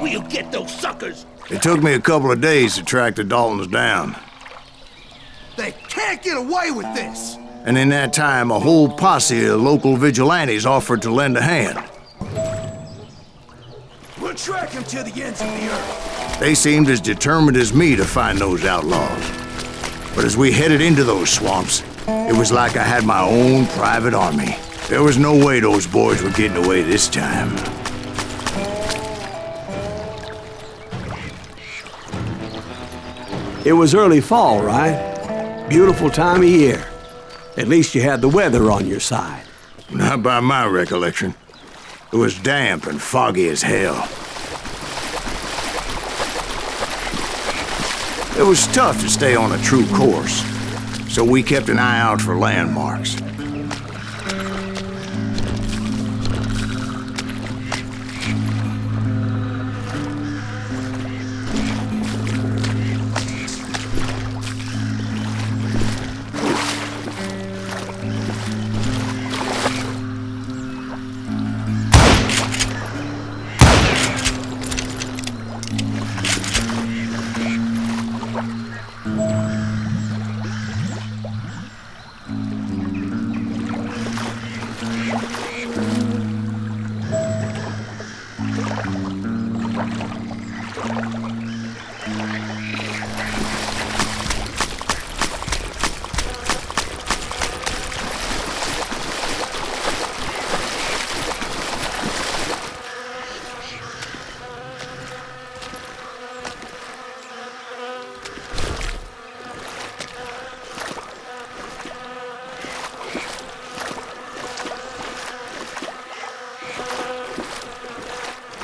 We'll get those suckers! It took me a couple of days to track the Daltons down. They can't get away with this! And in that time, a whole posse of local vigilantes offered to lend a hand. We'll track them to the ends of the earth. They seemed as determined as me to find those outlaws. But as we headed into those swamps, it was like I had my own private army. There was no way those boys were getting away this time. It was early fall, right? Beautiful time of year. At least you had the weather on your side. Not by my recollection. It was damp and foggy as hell. It was tough to stay on a true course, so we kept an eye out for landmarks.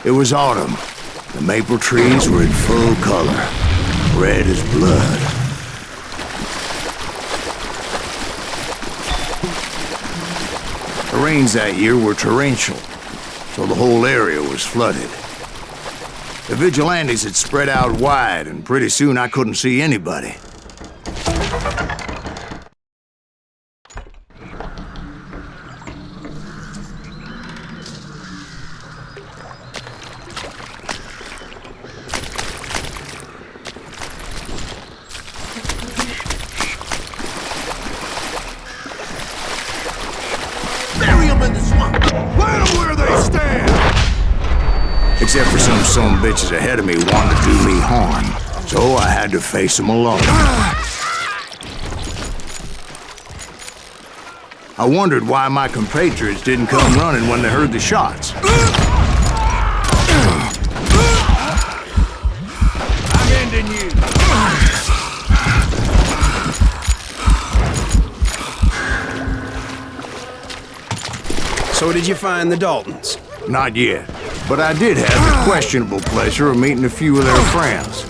It was autumn. The maple trees were in full color, red as blood. The rains that year were torrential, so the whole area was flooded. The vigilantes had spread out wide, and pretty soon I couldn't see anybody. Except for some bitches ahead of me wanted to do me harm, so I had to face them alone. I wondered why my compatriots didn't come running when they heard the shots. I'm ending you. So did you find the Daltons? Not yet, but I did have the questionable pleasure of meeting a few of their friends.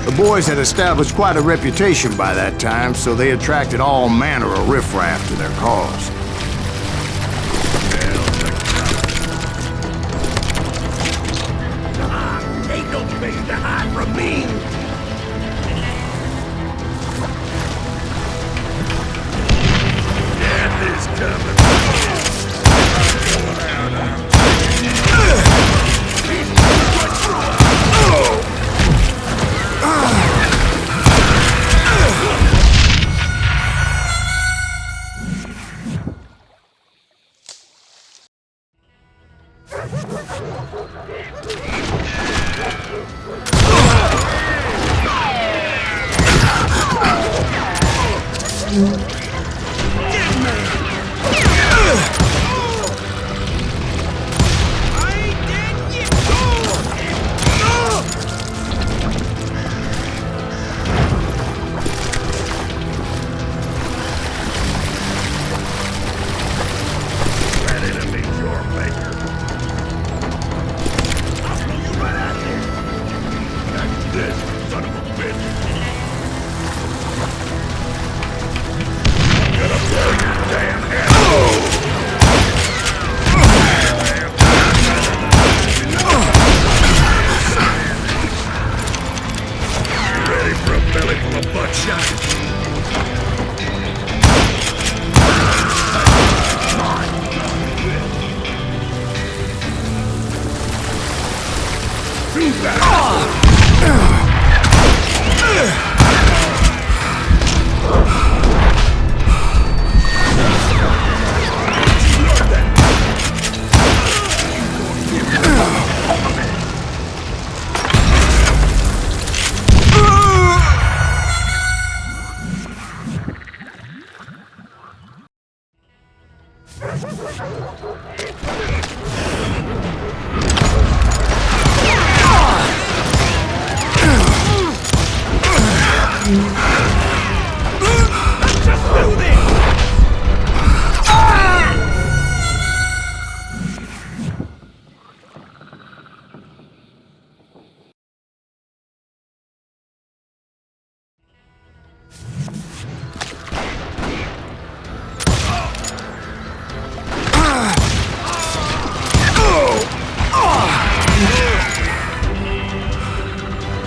The boys had established quite a reputation by that time, so they attracted all manner of riffraff to their cause. Ain't no place to hide from me! Death is coming!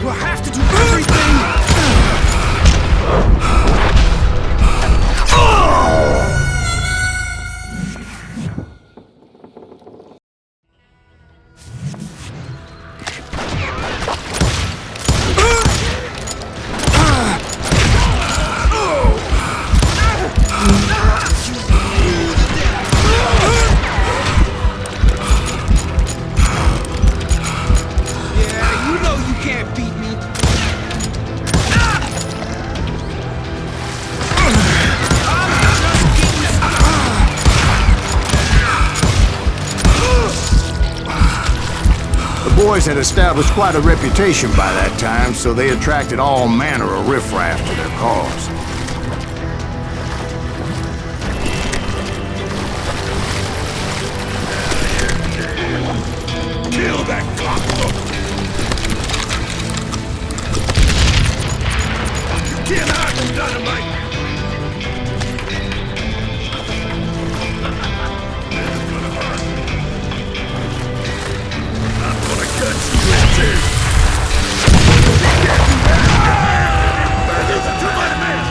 We'll have to do everything! Yeah, you know you can't beat me. The boys had established quite a reputation by that time, so they attracted all manner of riffraff to their cause. Kill that cockroach! You can't hide from dynamite! This is gonna hurt. I'm gonna cut you in two! There's a two-body man!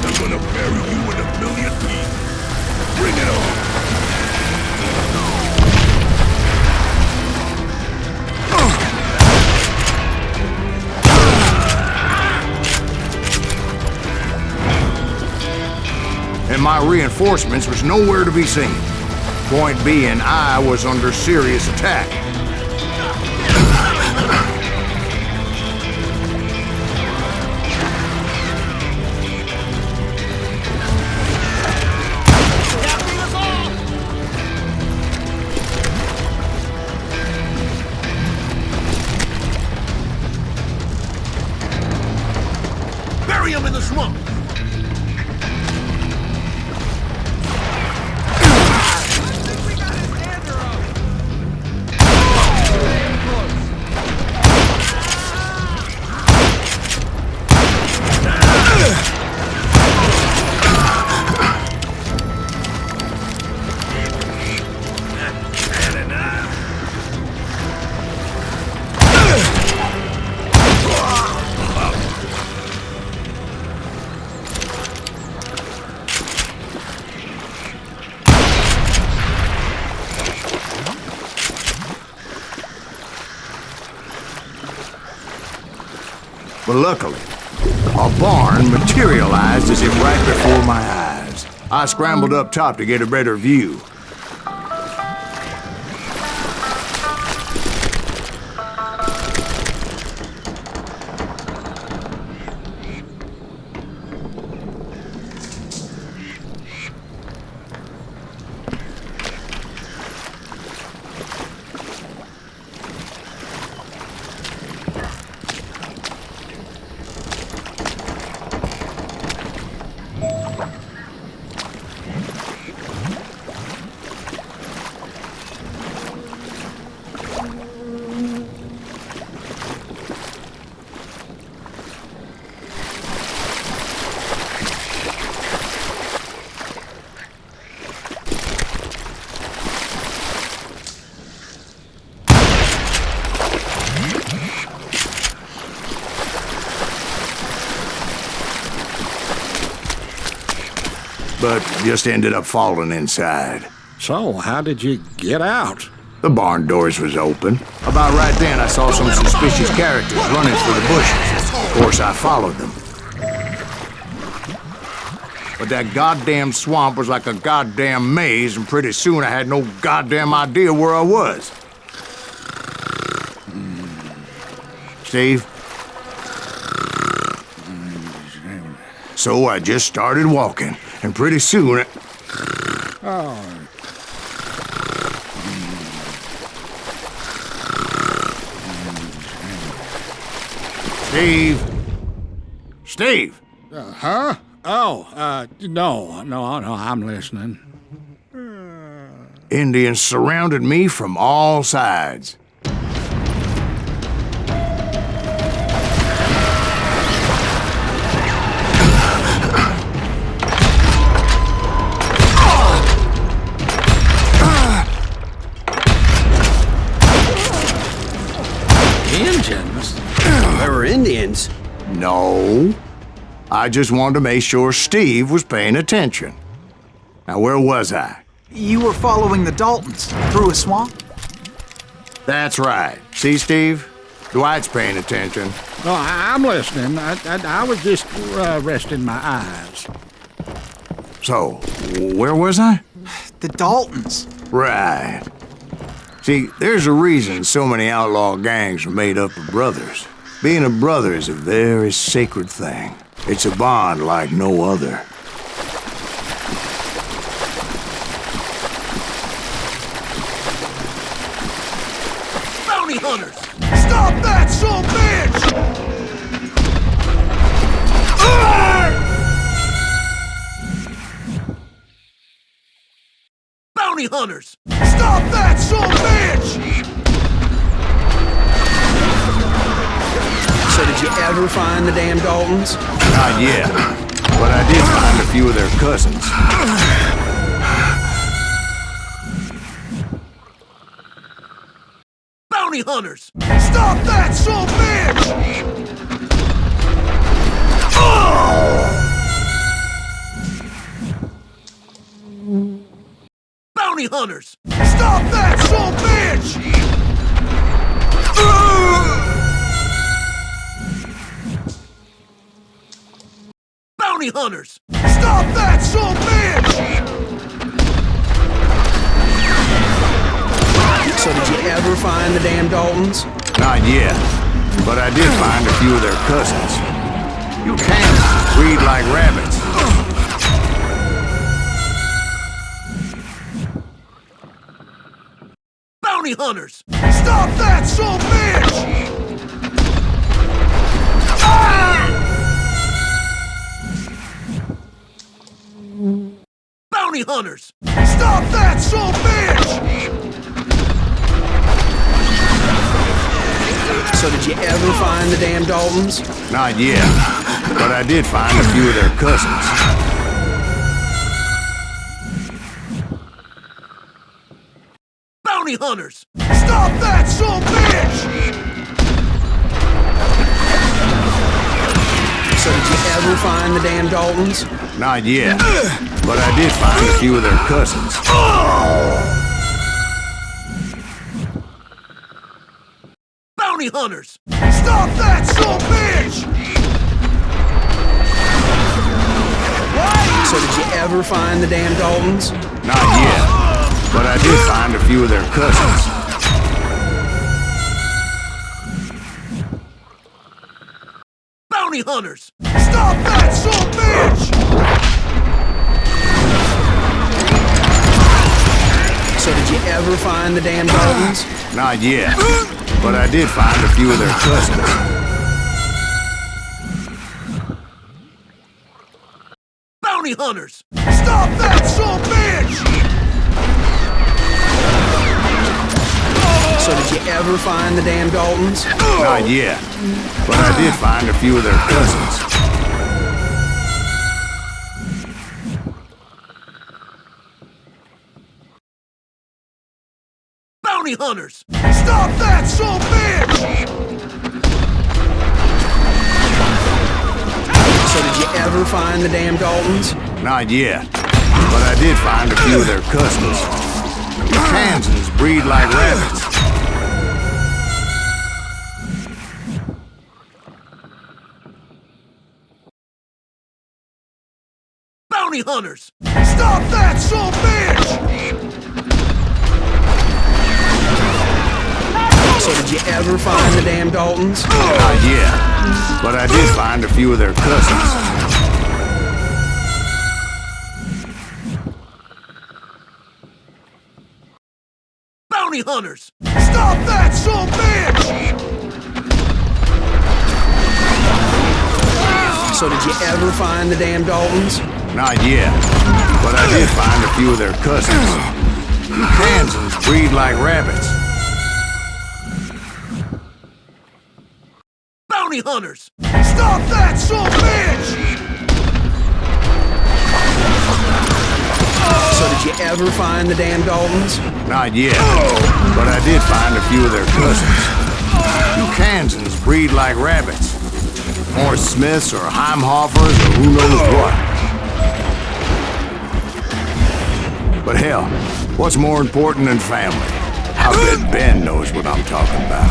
I'm gonna bury you in a million pieces! Bring it on! And my reinforcements was nowhere to be seen. Point being, I was under serious attack. Bury him in the swamp! But luckily, a barn materialized as if right before my eyes. I scrambled up top to get a better view. but just ended up falling inside. So, how did you get out? The barn doors was open. About right then, I saw some suspicious characters running for the bushes. Of course, I followed them. But that goddamn swamp was like a goddamn maze, and pretty soon I had no goddamn idea where I was. Steve? So I just started walking, and pretty soon... Steve? Steve? Huh? Oh, no, I'm listening. Indians surrounded me from all sides. Indians? There were Indians. No. I just wanted to make sure Steve was paying attention. Now, where was I? You were following the Daltons through a swamp? That's right. See, Steve? Dwight's paying attention. No, I'm listening. I was just resting my eyes. So, where was I? The Daltons. Right. See, there's a reason so many outlaw gangs are made up of brothers. Being a brother is a very sacred thing. It's a bond like no other. Bounty hunters! Stop that, son bitch! Bounty hunters! Stop that, son bitch! So did you ever find the damn Daltons? Not yet, but I did find a few of their cousins. Bounty hunters! Stop that, son bitch! Bounty hunters! Stop that, son bitch! Bounty hunters! Stop that, son bitch! So did you ever find the damn Daltons? Not yet, but I did find a few of their cousins. You can't breed like rabbits. Bounty hunters! Stop that, son bitch! Bounty hunters! Stop that, son bitch! So did you ever find the damn Daltons? Not yet, but I did find a few of their cousins. Bounty hunters! Stop that, son bitch! So did you ever find the damn Daltons? Not yet, but I did find a few of their cousins. Bounty hunters! Stop that, son bitch! So did you ever find the damn Daltons? Not yet, but I did find a few of their cousins. Bounty hunters! Stop that, son bitch! So did you ever find the damn Daltons? Not yet, but I did find a few of their cousins. Bounty hunters! Stop that, son bitch! So did you ever find the damn Daltons? Not yet, but I did find a few of their cousins. Bounty hunters! Stop that, son bitch! So did you ever find the damn Daltons? Not yet, but I did find a few of their cousins. The Kansans breed like rabbits. Bounty hunters! Stop that, son bitch! So did you ever find the damn Daltons? Not yet, but I did find a few of their cousins. Bounty hunters! Stop that, son bitch! So did you ever find the damn Daltons? Not yet, but I did find a few of their cousins. The Kansans breed like rabbits. Bounty hunters! Stop that, son bitch! So did you ever find the damn Daltons? Not yet, but I did find a few of their cousins. You Kansans breed like rabbits. More Smiths or Heimhoffers or who knows what. But hell, what's more important than family? I bet Ben knows what I'm talking about.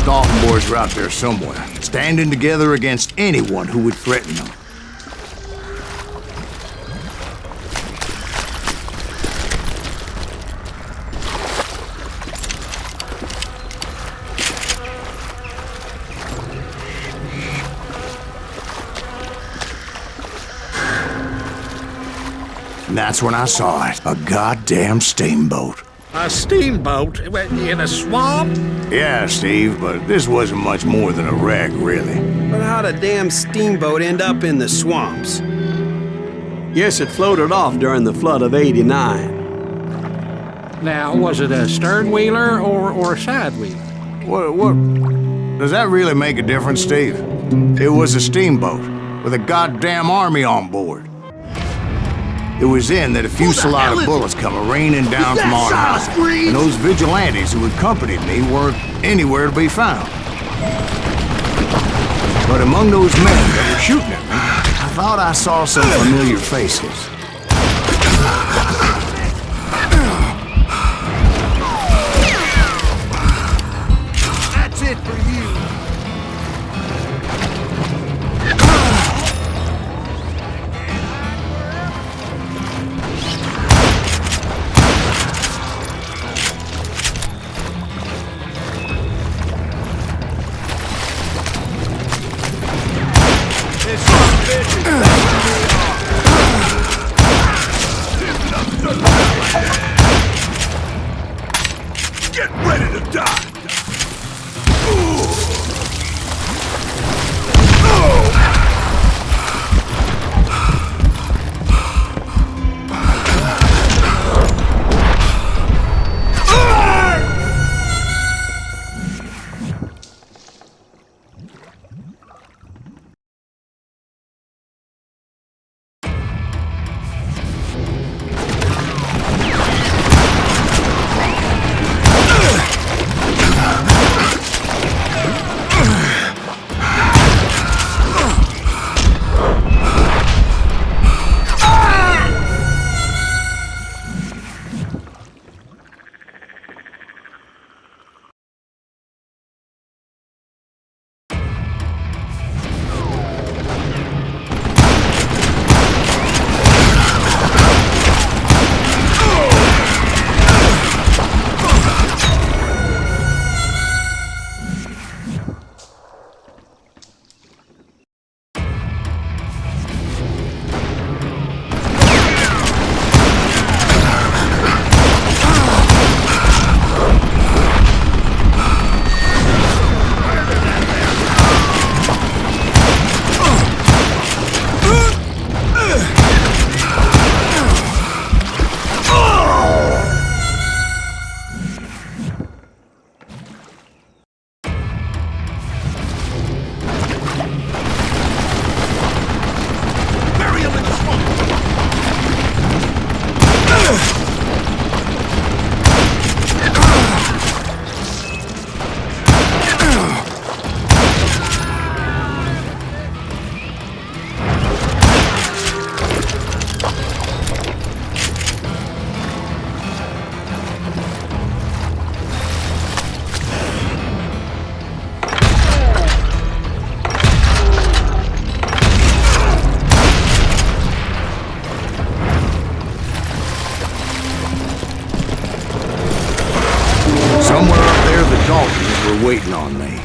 Those Dalton boys were out there somewhere, standing together against anyone who would threaten them. And that's when I saw it. A goddamn steamboat. A steamboat in a swamp? Yeah, Steve, but this wasn't much more than a wreck, really. But how'd a damn steamboat end up in the swamps? Yes, it floated off during the flood of '89. Now, was it a stern wheeler or a side wheeler? What? Does that really make a difference, Steve? It was a steamboat with a goddamn army on board. It was then that a fusillade of bullets come raining down from on high, and those vigilantes who accompanied me weren't anywhere to be found. But among those men that were shooting at me, I thought I saw some familiar faces. That's it for you. Get ready to die! Waiting on me.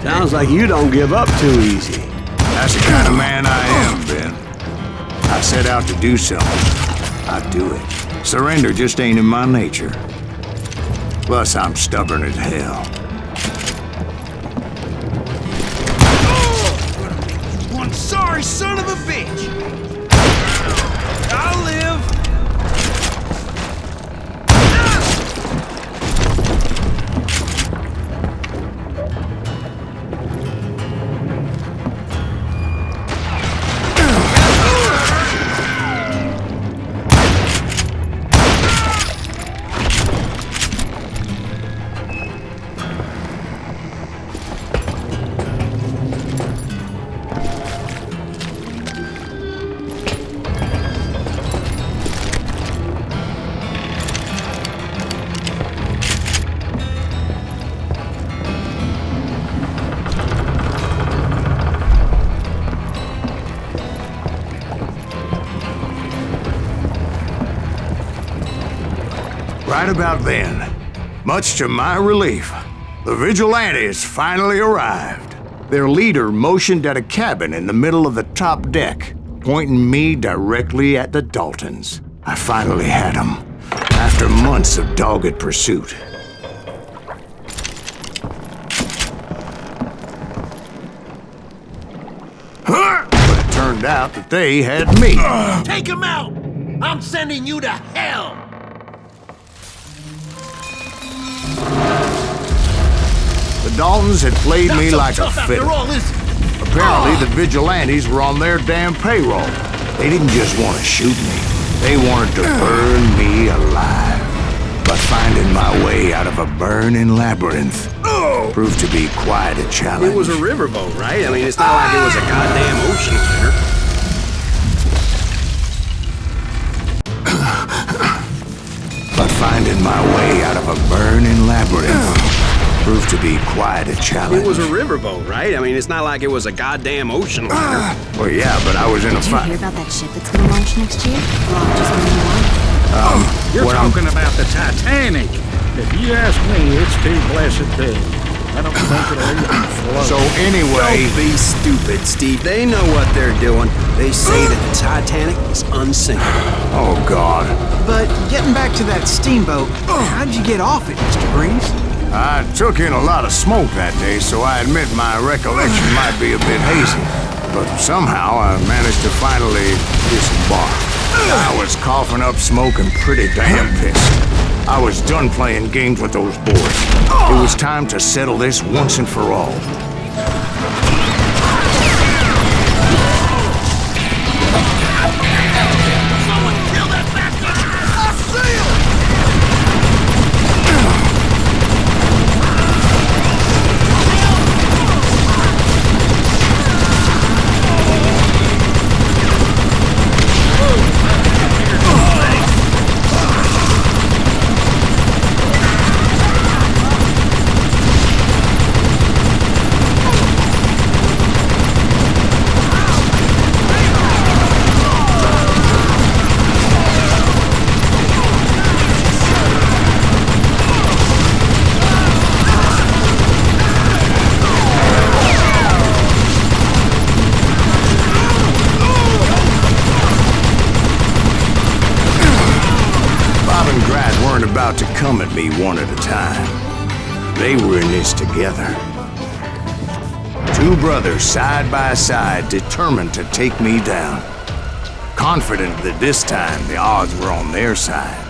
Sounds like you don't give up too easy. That's the kind of man I am, Ben. I set out to do something. I do it. Surrender just ain't in my nature. Plus, I'm stubborn as hell. One sorry son of a bitch! I'll live! Right about then, much to my relief, the vigilantes finally arrived. Their leader motioned at a cabin in the middle of the top deck, pointing me directly at the Daltons. I finally had them, after months of dogged pursuit. But it turned out that they had me. Take him out! I'm sending you to hell! The Daltons had played me Not so like a tough after fiddle. all, is it? Apparently, the vigilantes were on their damn payroll. They didn't just want to shoot me. They wanted to burn me alive. But finding my way out of a burning labyrinth proved to be quite a challenge. It was a riverboat, right? I mean, it's not like it was a goddamn ocean liner. But finding my way out of a burning labyrinth proved to be quite a challenge. It was a riverboat, right? I mean, it's not like it was a goddamn ocean liner. Well, yeah, but I was in a Did you fight. hear about that ship that's gonna launch next year? Launches on the You're What I'm- talking about the Titanic. If you ask me, it's too blessed big. I don't think it'll even float. So anyway, Don't be stupid, Steve. They know what they're doing. They say that the Titanic is unsinkable. oh God, But getting back to that steamboat, how'd you get off it, Mr. Breeze? I took in a lot of smoke that day, so I admit my recollection might be a bit hazy. But somehow I managed to finally disembark. I was coughing up smoke and pretty damn pissed. I was done playing games with those boys. It was time to settle this once and for all. Someone kill that bastard! I see him! About to come at me one at a time. They were in this together. Two brothers side by side, determined to take me down. Confident that this time the odds were on their side.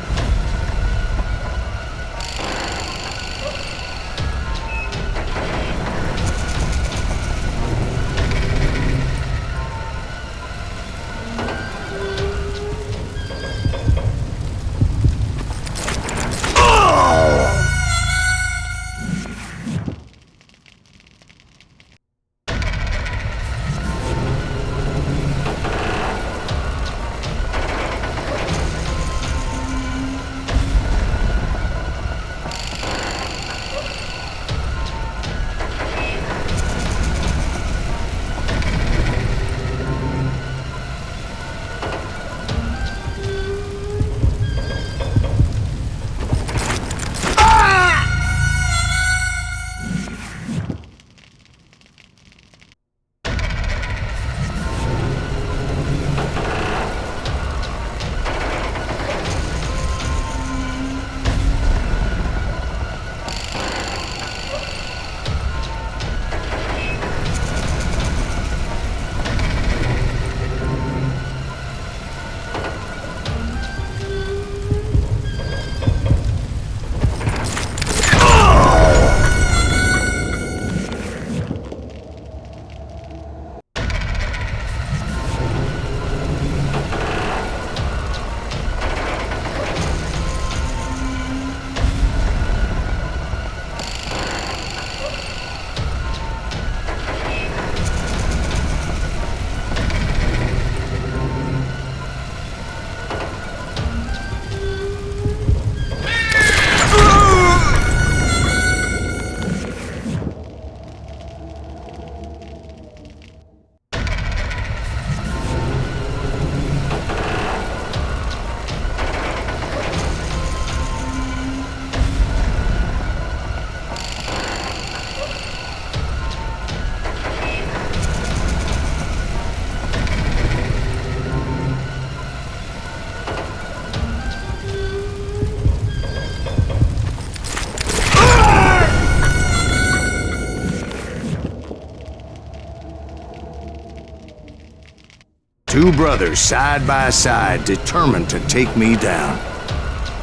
Two brothers side by side, determined to take me down.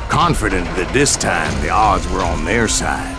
Confident that this time the odds were on their side.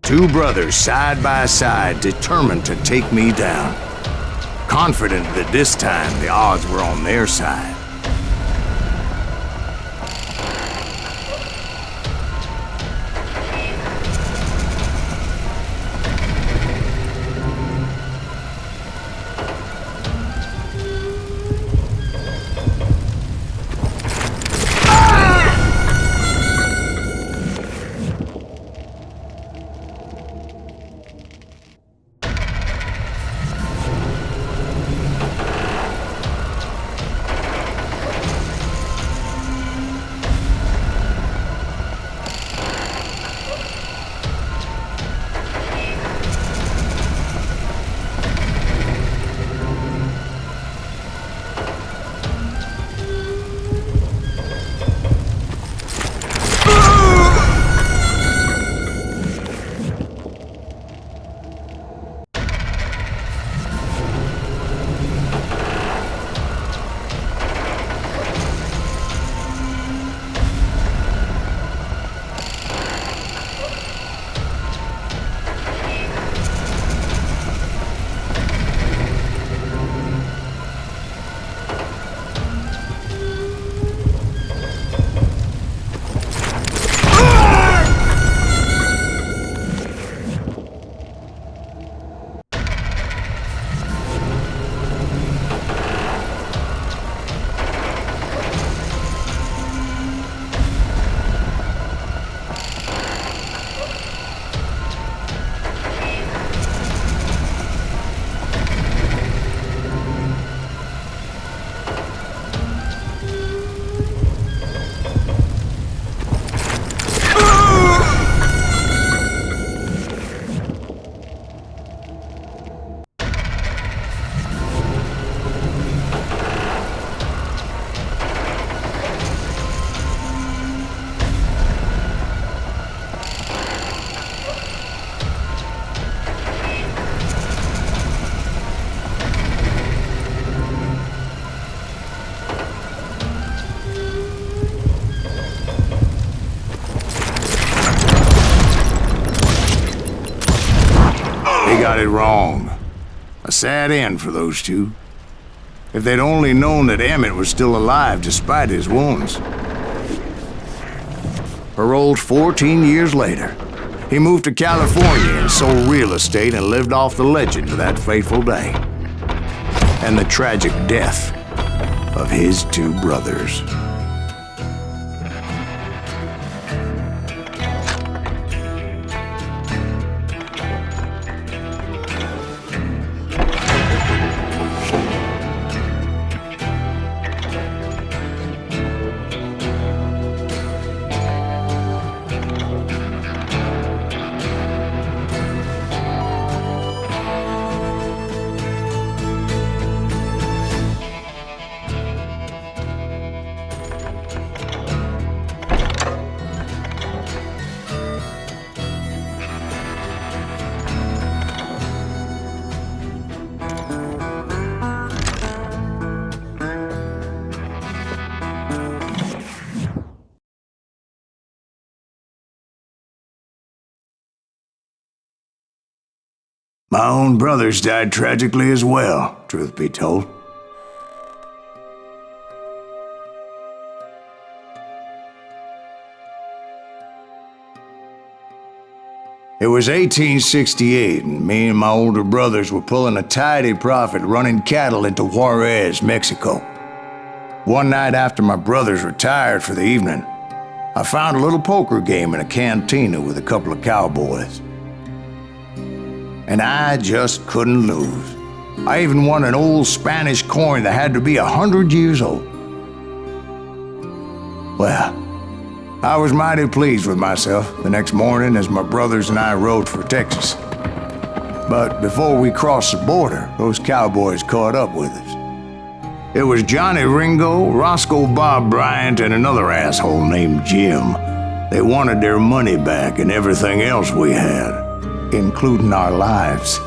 Two brothers side by side, determined to take me down. Confident that this time the odds were on their side. Got it wrong. A sad end for those two. If they'd only known that Emmett was still alive despite his wounds. Paroled 14 years later, He moved to California and sold real estate and lived off the legend of that fateful day. And the tragic death of his two brothers. My own brothers died tragically as well, truth be told. It was 1868, and me and my older brothers were pulling a tidy profit running cattle into Juarez, Mexico. One night after my brothers retired for the evening, I found a little poker game in a cantina with a couple of cowboys. And I just couldn't lose. I even won an old Spanish coin that had to be 100 years old. Well, I was mighty pleased with myself the next morning as my brothers and I rode for Texas. But before we crossed the border, those cowboys caught up with us. It was Johnny Ringo, Roscoe Bob Bryant, and another asshole named Jim. They wanted their money back and everything else we had, including our lives,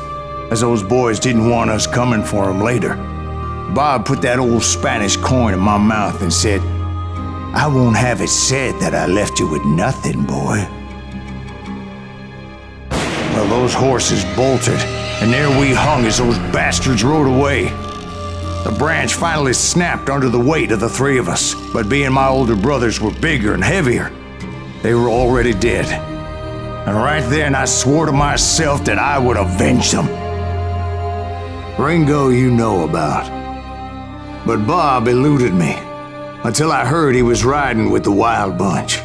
as those boys didn't want us coming for them later. Bob put that old Spanish coin in my mouth and said, "I won't have it said that I left you with nothing, boy." Well, those horses bolted, and there we hung as those bastards rode away. The branch finally snapped under the weight of the three of us, but being my older brothers were bigger and heavier, they were already dead. And right then I swore to myself that I would avenge them. Ringo you know about. But Bob eluded me until I heard he was riding with the Wild Bunch.